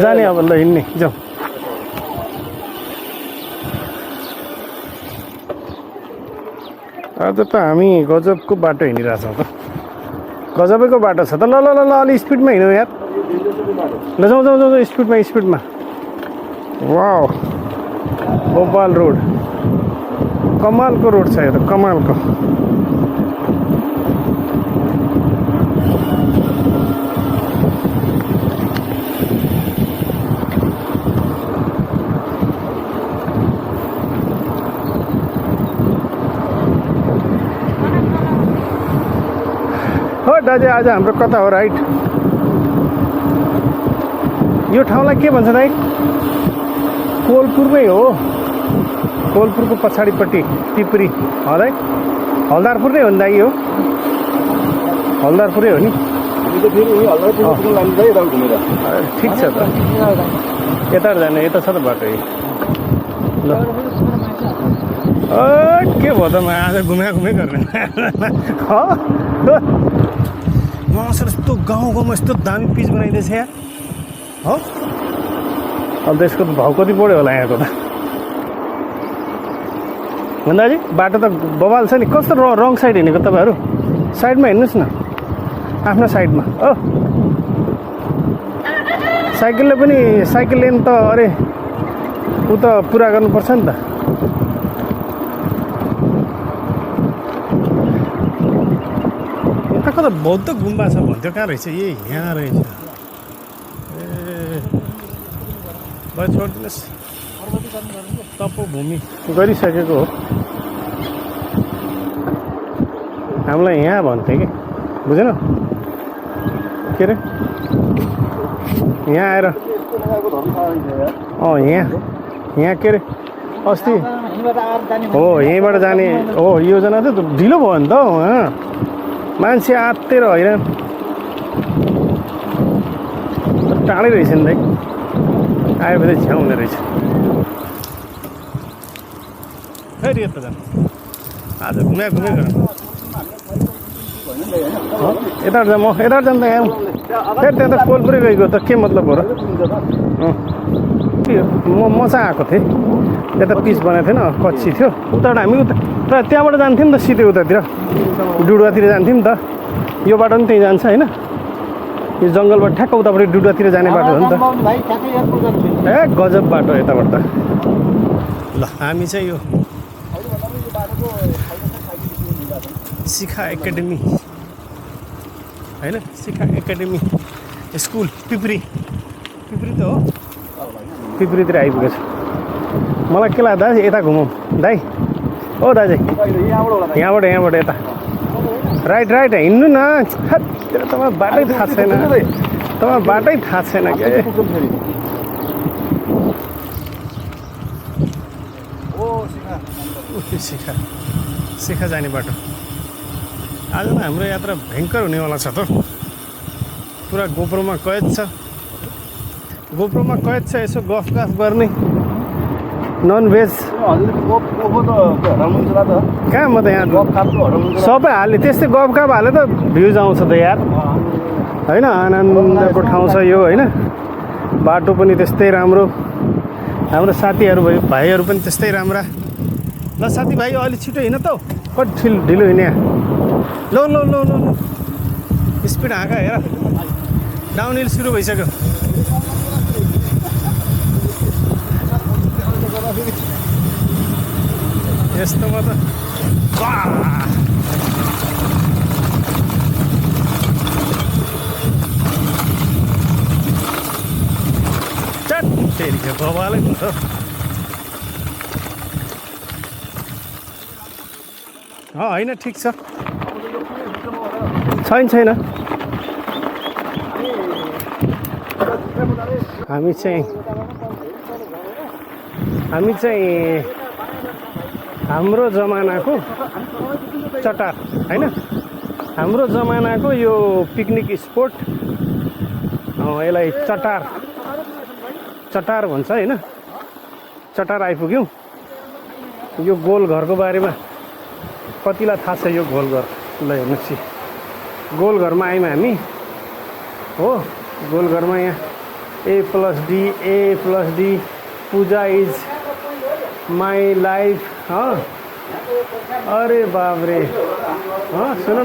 जाने अब ल हिँड्ने जाउँ। आज त हामी गजबको बाटो हिँडिरहेछौँ त, गजबैको बाटो छ त। ल ल ल ल अलि स्पिडमा हिँडौँ यार, ल जाउँ जाउँ जाउँ स्पिडमा स्पिडमा। वाउ भोपाल रोड, कमालको रोड छ यो त, कमालको। हो दाजु आज हाम्रो कता हो राइट? यो ठाउँलाई के भन्छ दाइ? कोलपुरमै हो, कोलपुरको पछाडिपट्टि पिपरी हो दाइ? हलदारपुर नै हो नि दाइ? यो हलदारपुरै हो नि? ठिक छ त, यता जाने, यता छ त बाटो। ल के भयो त, म आज घुमे गर्ने सर। यस्तो गाउँमा यस्तो दामी पिच बनाइदिएछ यार हो। अब त यसको भाउ कति बढ्यो होला यहाँको त भन्दाजी। बाटो त बवाल छ नि। कस्तो रङ साइड हिँडेको तपाईँहरू? साइडमा हिँड्नुहोस् न, आफ्नो साइडमा। हो साइकलले पनि, साइकल लेन त अरे ऊ त पुरा गर्नुपर्छ नि त। यताको त बौद्ध गुम्बा छ भन्थ्यो, कहाँ रहेछ? ए यहाँ रहेछ। ए भाइ छोडिदिनुहोस्, तपोभूमि गरिसकेको हो। हामीलाई यहाँ भन्थे कि, बुझेन? के अरे यहाँ आएर यहाँ के अरे अस्ति हो यहीँबाट जाने हो योजना त ढिलो भयो नि त। मान्छे आत्तेर हैरान, टाढै रहेछ नि दाइ। आएपछि छ्याउ हुने रहेछ। फेरि यता जानु, आज घुमे गरौँ। यताबाट जाऊँ, म यताबाट जानु त। यहाँ फेरि त्यहाँ त कोलपुरै गएको त के मतलब हो र? म चाहिँ आएको थिएँ, यता पिच बनाएको थिएन, कच्ची थियो। उताबाट हामी उता त्यहाँबाट जान्थ्यौँ नि त, सिधै उतातिर डुडुवातिर जान्थ्यौँ नि त। यो बाटो पनि त्यहीँ जान्छ होइन? यो जङ्गलबाट ठ्याक्क उताबाट डुडुवातिर जाने बाटो हो नि त। ए गजब बाटो यताबाट त। ल हामी चाहिँ यो शिखा एकाडेमी होइन, शिखा एकाडेमी स्कुल पिपरी त हो, पिपरीतिर आइपुगेछ। मलाई के लाग्दा यता घुमौँ दाइ? ओ दाजु यहाँबाट यता राइट हिँड्नु न। तपाईँ बाटै थाहा छैन, तपाईँ बाटै थाहा छैन के? शिखा जाने बाटो। आज त हाम्रो यात्रा भयङ्कर हुनेवाला छ त। पुरा गोप्रोमा कैद छ, यसो गफ गर्ने। नन भेज कहाँ? म त यहाँ सबै हाल्ने, त्यस्तै गफ हाले त भ्युज आउँछ त यार होइन? आनन्दको ठाउँ छ यो होइन? बाटो पनि त्यस्तै राम्रो, हाम्रो साथीहरू भयो, भाइहरू पनि त्यस्तै राम्रा। ल साथीभाइ अलि छिटो हिँड त, कति ढिलो हिँड्ने। ल ल ल ल स्पिड हाँका हेर, डाउन हिल सुरु भइसक्यो। यस्तोमा त फेरि बवालै हुन्छ। होइन ठिक छ, छैन। हामी चाहिँ हाम्रो जमानाको चटार होइन, हाम्रो जमानाको यो पिकनिक स्पोट, यसलाई चटार भन्छ होइन? चटार आइपुग्यौँ। यो गोल घरको बारेमा कतिलाई थाहा छ? यो गोल घर ल हेर्नुहोस्, गोल घरमा आयौँ हामी हो। गोल घरमा यहाँ A+D Puja is my life अरे बाप रे सुन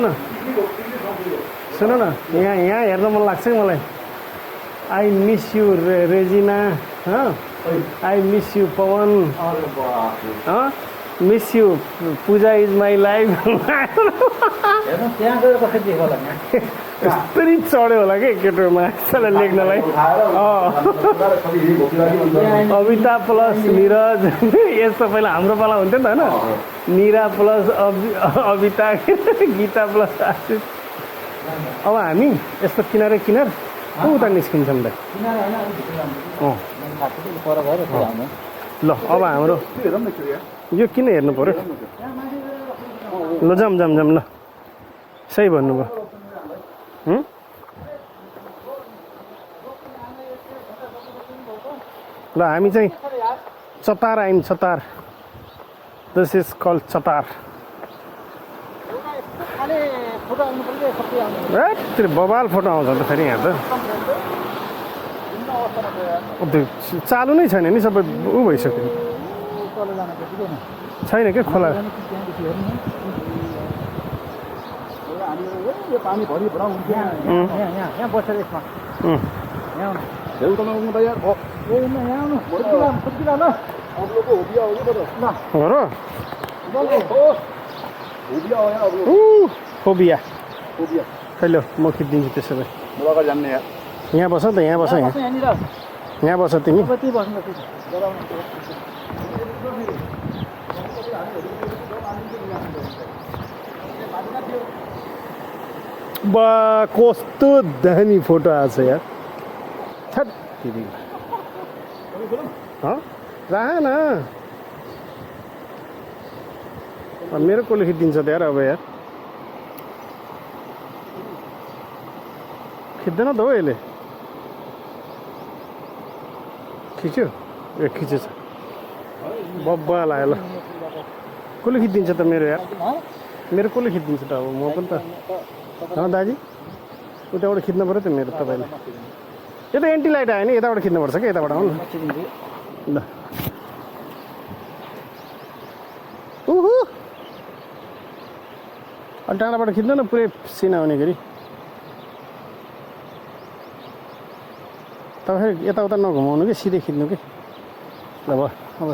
न यहाँ हेर्न मन लाग्छ कि मलाई I miss you Regina I miss you Pawan miss you Pooja is my life यस्तरी चढ्यो होला कि केटोमा यसलाई लेख्नलाई अविता प्लस निरज यस्तो पहिला हाम्रो पाला हुन्थ्यो नि त होइन निरा प्लस अविता गीता प्लस आशिष अब हामी यस्तो किनारै किनार उता निस्किन्छौँ त ल अब हाम्रो यो किन हेर्नु पर्यो ल जाम ल सही भन्नुभयो ल हामी चाहिँ चतार आयौँ चतार दिस इज कल्ड चतार त्यो बबाल फोटो आउँछ त फेरि यहाँ त चालु नै छैन नि सबै ऊ भइसक्यो छैन क्या खोला फोबिया खैलो म खिचिदिन्छु त्यसो भए यहाँ बस त यहाँ बस यहाँ बस तिमी बा कस्तो दामी फोटो आएको छ यार छट राह न मेरो कसले खिचिदिन्छ त यार अब यार खिच्दैन त हो यसले खिच्यो ए खिचेछ बब्बा लाग्यो ल कसले खिचिदिन्छ त मेरो यार मेरो कसले खिचिदिन्छ त अब म पनि त दाजी उताबाट खिच्नु पऱ्यो त मेरो तपाईँले यो त एन्टी लाइट आयो नि यताबाट खिच्नुपर्छ क्या यताबाट आउनु ल उहु अनि टाढाबाट खिच्नु न पुरै सिन आउने गरी तपाईँ यताउता नघुमाउनु कि सिधै खिच्नु कि ल भयो अब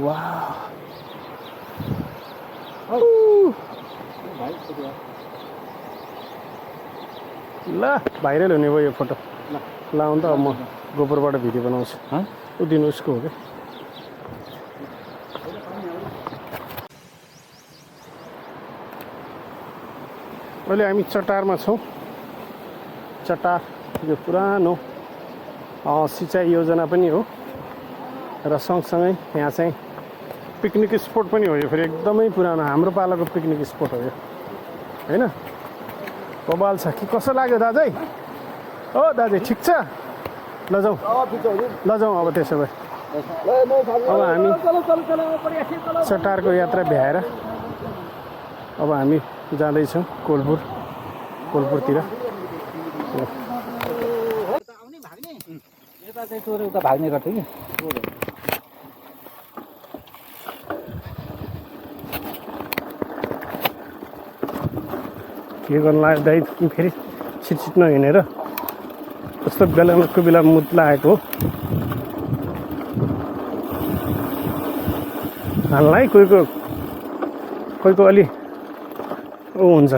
वाह ल भाइरल हुने भयो यो फोटो ल आउनु त अब म गोबरबाट भिडियो बनाउँछु ऊ दिनु उसको हो क्या अहिले हामी चटारमा छौँ चटार यो पुरानो सिँचाइ योजना पनि हो र सँगसँगै यहाँ चाहिँ पिकनिक स्पोट पनि हो यो फेरि एकदमै पुरानो हाम्रो पालाको पिकनिक स्पोट हो यो होइन बबाल छ कि कसो लाग्यो दाजै ओ दाजै ठिक छ ल जाउँ अब त्यसो भए अब हामी चटारको यात्रा भ्याएर अब हामी जाँदैछौँ कोलपुरतिर भाग्ने गर्थ्यो कि के गर्नु लाग्यो दाइ फेरि छिटछिट नहिँडेर कस्तो बेलाको बेला मुद लागेको हो हामीलाई कोहीको अलि ऊ हुन्छ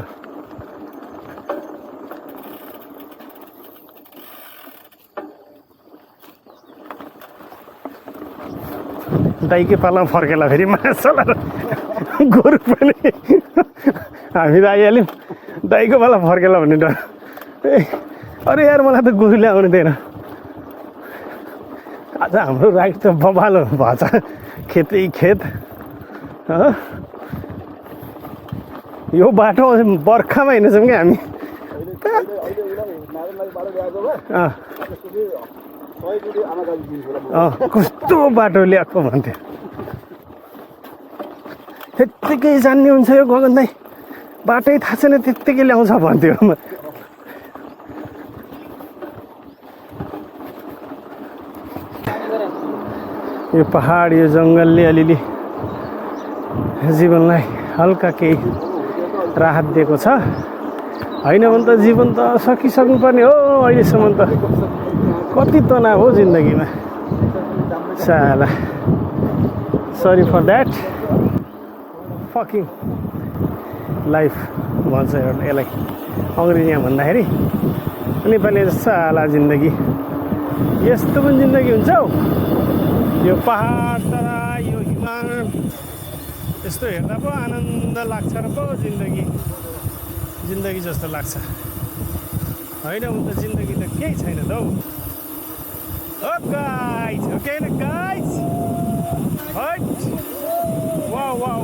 दाइकै पालामा फर्केला फेरि मासला गोरु पनि हामी त आइहाल्यौँ दाइको पाला फर्केला भन्ने डर अरे यार मलाई त गोरु ल्याउनु दिएन आज हाम्रो राइट त बबाल भएछ खेतै खेत यो बाटो बर्खामा हिँड्छौँ कि हामी कस्तो बाटो ल्याएको भन्थ्यो त्यत्तिकै जान्ने हुन्छ यो गगन दाइ बाटै थाहा छैन त्यत्तिकै ल्याउँछ भन्थ्यो यो पहाड यो जङ्गलले अलिअलि जीवनलाई हल्का केही राहत दिएको छ। होइन भने त जीवन त सकिसक्नुपर्ने हो अहिलेसम्म त। कति तनाव हो जिन्दगीमा साला। Sorry for that fucking life भन्छ एउटा यसलाई अङ्ग्रेजीमा भन्दाखेरि। नेपाली साला जिन्दगी यस्तो पनि जिन्दगी हुन्छ हौ। यो पहाड तरा यो हिमाल यस्तो हेर्दा पो आनन्द लाग्छ र पो जिन्दगी जस्तो लाग्छ। होइन भने त जिन्दगी त केही छैन त हौ। Oh guys, okay guys. Right. Wow. Wow.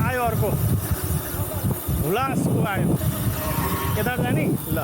आयो अर्को हुलासको आयो। यता जाने ल।